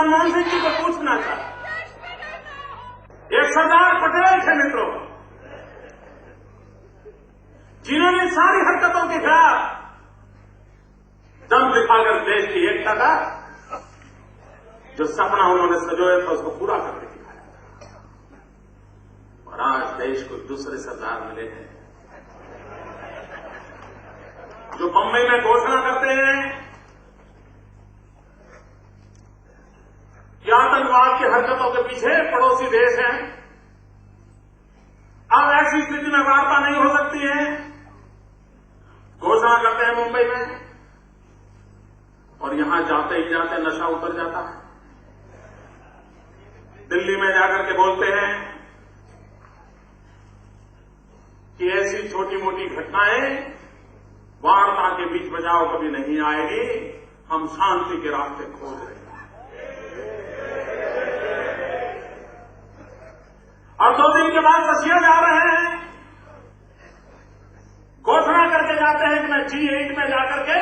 मनमोहन सिंह जी को पूछना चाहता हूं। एक सरदार पटेल थे मित्रों, जिन्होंने सारी हरकतों के खिलाफ दम दिखाकर देश की एकता का जो सपना उन्होंने संजोया था उसको पूरा करके दिखाया। और आज देश को दूसरे सरदार मिले हैं जो बम्बई में घोषणा करते हैं कि आतंकवाद की हरकतों के पीछे पड़ोसी देश हैं, अब ऐसी स्थिति में वार्ता नहीं हो सकती है। घोषणा करते हैं मुंबई में और यहां जाते ही जाते नशा उतर जाता है। दिल्ली में जाकर के बोलते हैं कि ऐसी छोटी मोटी घटनाएं वार्ता के बीच बचाव कभी नहीं आएगी, हम शांति के रास्ते खोज रहे हैं। और 2 दिन के बाद ससिया जा रहे हैं, घोषणा करके जाते हैं कि मैं G8 में जाकर के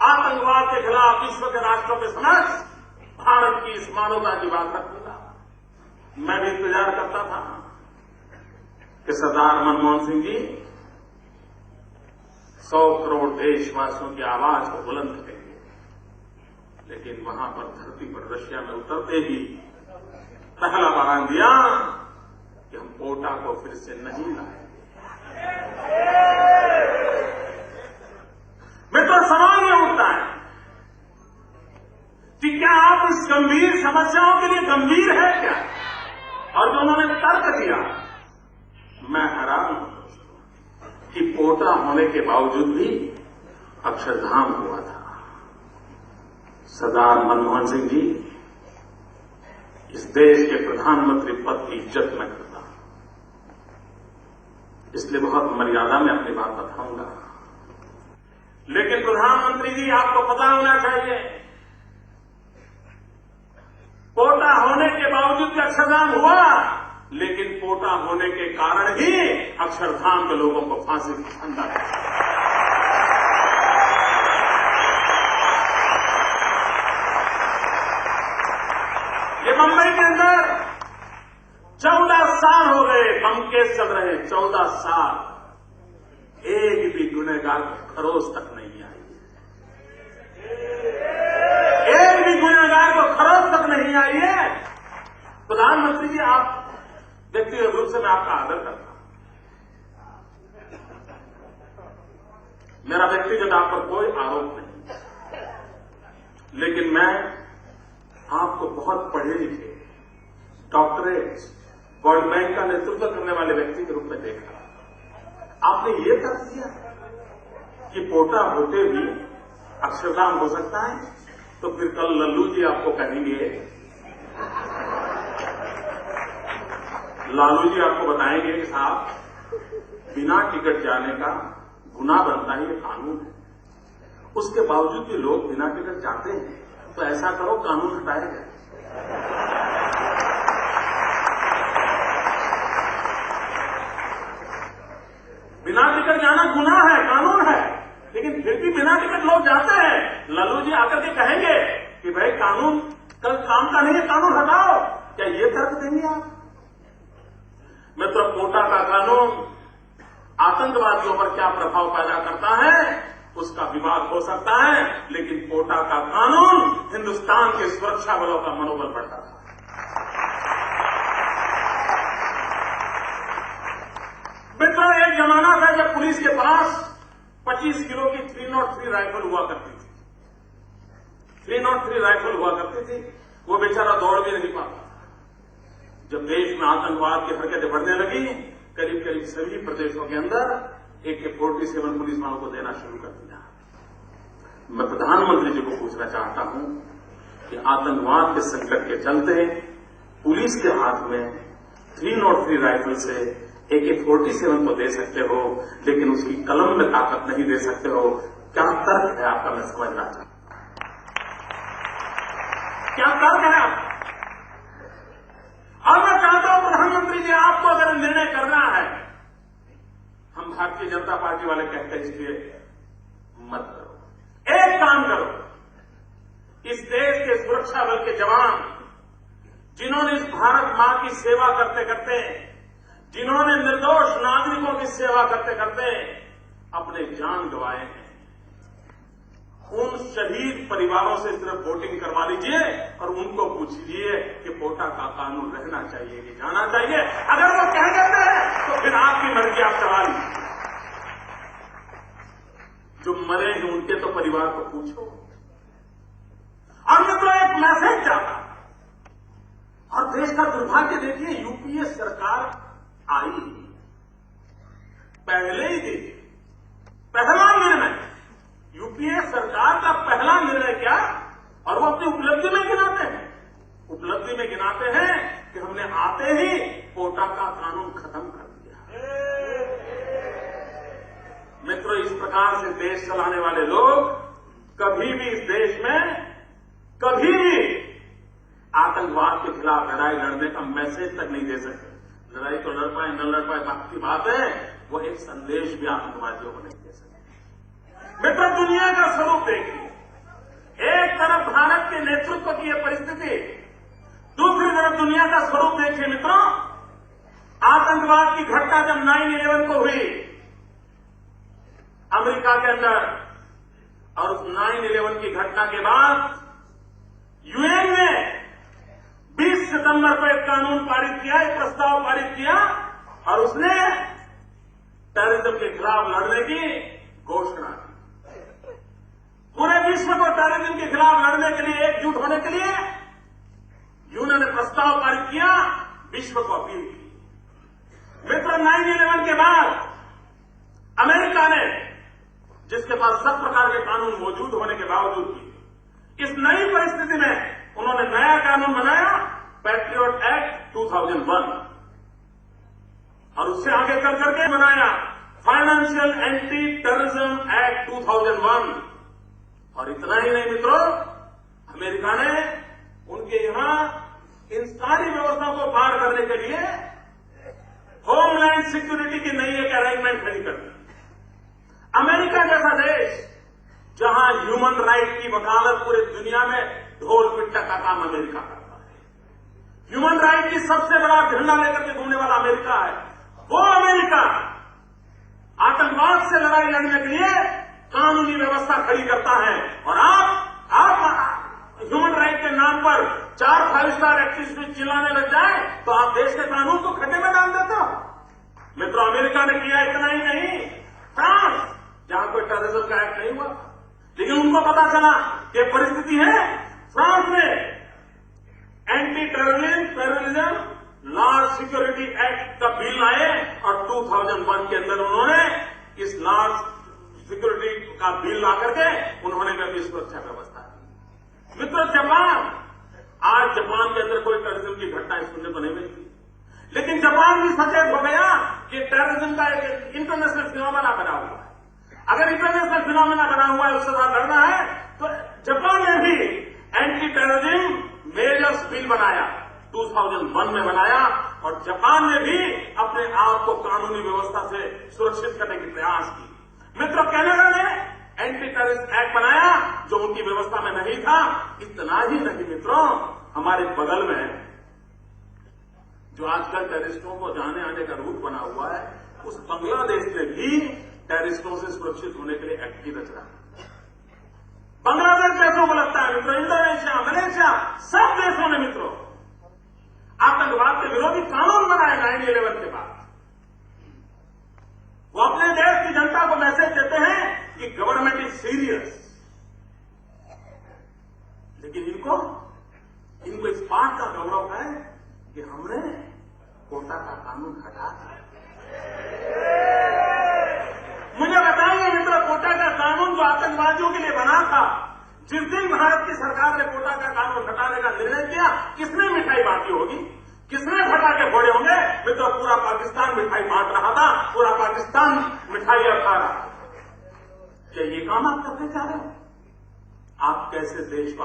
आतंकवाद के खिलाफ विश्व के राष्ट्रों के समक्ष भारत की इस मानवता की बात रखूंगा। मैं भी इंतजार करता था कि सरदार मनमोहन सिंह जी 100 करोड़ देशवासियों की आवाज को बुलंद करेंगे, लेकिन वहां पर धरती पर रशिया में उतरते ही पहला बयान दिया कि हम पोटा को फिर से नहीं लाएंगे। मित्रों, सवाल यह उठता है कि क्या आप इस गंभीर समस्याओं के लिए गंभीर है क्या? और जो उन्होंने तर्क दिया, मैं हैरान हूं कि पोटा होने के बावजूद भी अक्षरधाम हुआ था। सरदार मनमोहन सिंह जी इस देश के प्रधानमंत्री पद की इज्जत में करता, इसलिए बहुत मर्यादा में अपनी बात बताऊंगा। लेकिन प्रधानमंत्री जी, आपको पता होना चाहिए, पोटा होने के बावजूद भी अक्षरधाम हुआ, लेकिन पोटा होने के कारण ही अक्षरधाम के लोगों को फांसी की फंदा है। ये मुंबई के अंदर 14 साल हो गए बम केस चल रहे, 14 साल, एक भी गुनहगार को खरोच तक नहीं आई, एक भी गुनहगार को खरोच तक नहीं आई है। प्रधानमंत्री जी, आप व्यक्तिगत रूप से मैं आपका आदर करता हूं, मेरा व्यक्तिगत आप पर कोई आरोप नहीं, लेकिन मैं आपको बहुत पढ़े लिखे, डॉक्टरेट, वर्ल्ड बैंक का नेतृत्व करने वाले व्यक्ति के रूप में देखा। आपने ये तर्क दिया कि पोटा होते भी अक्षरधाम हो सकता है, तो फिर कल लल्लू जी आपको कहेंगे, लालू जी आपको बताएंगे कि साहब बिना टिकट जाने का गुनाह बनता है, ये कानून है। उसके बावजूद भी लोग बिना टिकट जाते हैं, तो ऐसा करो कानून हटाया जाए। बिना टिकट जाना गुनाह है, कानून है, लेकिन फिर भी बिना टिकट लोग जाते हैं। लालू जी आकर के कहेंगे कि भाई कानून कल काम का नहीं है, कानून हटाओ, क्या ये तर्क देंगे आप? मित्रों, पोटा का कानून आतंकवादियों पर क्या प्रभाव पैदा करता है उसका विवाद हो सकता है, लेकिन पोटा का कानून हिंदुस्तान के सुरक्षा बलों का मनोबल बढ़ाता है। मित्रों, एक जमाना था जब पुलिस के पास 25 किलो की 303 राइफल हुआ करती थी। 303 राइफल हुआ करती थी, वो बेचारा दौड़ भी नहीं पाता। जब देश में आतंकवाद की हरकतें बढ़ने लगी, करीब करीब सभी प्रदेशों के अंदर AK-47 पुलिस वालों को देना शुरू कर दिया। मैं प्रधानमंत्री जी को पूछना चाहता हूं कि आतंकवाद के संकट के चलते पुलिस के हाथ में 303 राइफल से AK-47 को दे सकते हो, लेकिन उसकी कलम में ताकत नहीं दे सकते हो, क्या तर्क है आपका? मैं समझना चाहता हूं, क्या तर्क है आपका? और मैं चाहता हूं प्रधानमंत्री जी, आपको अगर निर्णय करना है, हम भारतीय जनता पार्टी वाले कहते हैं इसलिए मत करो, एक काम करो, इस देश के सुरक्षा बल के जवान, जिन्होंने इस भारत मां की सेवा करते करते, जिन्होंने निर्दोष नागरिकों की सेवा करते करते अपने जान गंवाए हैं, उन शहीद परिवारों से सिर्फ वोटिंग करवा लीजिए और उनको पूछिए कि कोटा का कानून रहना चाहिए कि जाना चाहिए। अगर वो कह देते हैं तो फिर आपकी मर्जी, आप चला लीजिए। जो मरे हैं उनके तो परिवार को पूछो। और ये तो एक मैसेज जाता। और देश का दुर्भाग्य देखिए, यूपीए सरकार आई, पहले ही दिन पहला निर्णय, यूपीए सरकार का पहला निर्णय क्या, और वो अपनी उपलब्धि में गिनाते हैं, उपलब्धि में गिनाते हैं कि हमने आते ही कोटा का कानून खत्म कर दिया। मित्रों, इस प्रकार से देश चलाने वाले लोग कभी भी इस देश में कभी भी आतंकवाद के खिलाफ लड़ाई लड़ने का मैसेज तक नहीं दे सकते। लड़ाई तो लड़ पाए न लड़ पाए बात की बात है, वो एक संदेश भी आतंकवादियों को नहीं दे सकते। मित्रों, दुनिया का स्वरूप देखिए, एक तरफ भारत के नेतृत्व की यह परिस्थिति, दूसरी तरफ दुनिया का स्वरूप देखिए। मित्रों, आतंकवाद की घटना जब 9/11 को हुई अमेरिका के अंदर, और उस 9/11 की घटना के बाद यूएन ने 20 सितंबर को एक कानून पारित किया, एक प्रस्ताव पारित किया, और उसने टेररिज्म के खिलाफ लड़ने की घोषणा की। पूरे विश्व को टेररिज्म के खिलाफ लड़ने के लिए, एकजुट होने के लिए यूएन ने प्रस्ताव पारित किया, विश्व को अपील की। मित्रों, 9/11 के बाद अमेरिका ने, जिसके पास सब प्रकार के कानून मौजूद होने के बावजूद भी, इस नई परिस्थिति में उन्होंने नया कानून बनाया, पैट्रियट एक्ट 2001, और उससे आगे चल करके बनाया फाइनेंशियल एंटी टेररिज्म एक्ट 2001। और इतना ही नहीं मित्रों, अमेरिका ने उनके यहां इन सारी व्यवस्थाओं को पार करने के लिए होमलैंड सिक्योरिटी की नई एक अरेंजमेंट खड़ी कर दी। अमेरिका जैसा देश, जहां ह्यूमन राइट की वकालत पूरी दुनिया में ढोल पिट्टा का काम अमेरिका करता है, ह्यूमन राइट की सबसे बड़ा झंडा लेकर के घूमने वाला अमेरिका है, वो अमेरिका आतंकवाद से लड़ाई लड़ने के लिए कानूनी व्यवस्था खड़ी करता है। और आप ह्यूमन राइट के नाम पर 4 5 स्टार एक्टिविस्ट चिल्लाने लग जाए तो आप देश के कानून को खड्डे में डाल देते हो। मित्रों, अमेरिका ने किया, इतना ही नहीं, फ्रांस, जहां कोई टेररिज्म का एक्ट नहीं हुआ, लेकिन उनको पता चला कि परिस्थिति है, फ्रांस ने anti terrorism large security act का बिल लाए, और 2001 के अंदर उन्होंने इस लार्ज सिक्योरिटी का बिल ला करके उन्होंने भी अपनी सुरक्षा व्यवस्था की। मित्रों, जापान, आज जापान के अंदर कोई टेररिज्म की घटना सुनने को नहीं मिलती, लेकिन जापान भी सचेत हो गया कि टेररिज्म का एक इंटरनेशनल फिनोमेना बना हुआ है। अगर इंटरनेशनल फिनोमेना बना हुआ है, उसके साथ लड़ना है, तो जापान ने भी एंटी टेररिज्म मेजर्स बिल बनाया, 2001 में बनाया, और जापान ने भी अपने आप को कानूनी व्यवस्था से सुरक्षित करने की प्रयास की। मित्रों, कनाडा ने एंटी टेररिस्ट एक्ट बनाया, जो उनकी व्यवस्था में नहीं था। इतना ही नहीं मित्रों, हमारे बगल में जो आजकल टेररिस्टों को जाने आने का रूट बना हुआ है, उस बांग्लादेश ने भी टेररिस्टों से सुरक्षित होने के लिए एक्ट की रचना। बांग्लादेश देशों को लगता है मित्रों, इंडोनेशिया, मलेशिया, सब देशों ने मित्रों आतंकवाद के विरोधी कानून बनाए 9/11 के बाद। वो अपने देश की जनता को मैसेज देते हैं कि गवर्नमेंट इज सीरियस, लेकिन इनको इस बात का गौरव है कि हमने कोटा का कानून हटा दिया। मुझे बताइए मित्रों, कोटा का कानून जो आतंकवादियों के लिए बना था, जिस दिन भारत की सरकार ने कोटा का कानून हटाने का निर्णय किया, किसने मिठाई बांटी होगी, किसने फटाके फोड़े होंगे? मित्रों, पूरा पाकिस्तान मिठाई बांट रहा था, पूरा पाकिस्तान मिठाइयां खा रहा था। क्या ये काम आप करते चाह रहे हो? आप कैसे देश को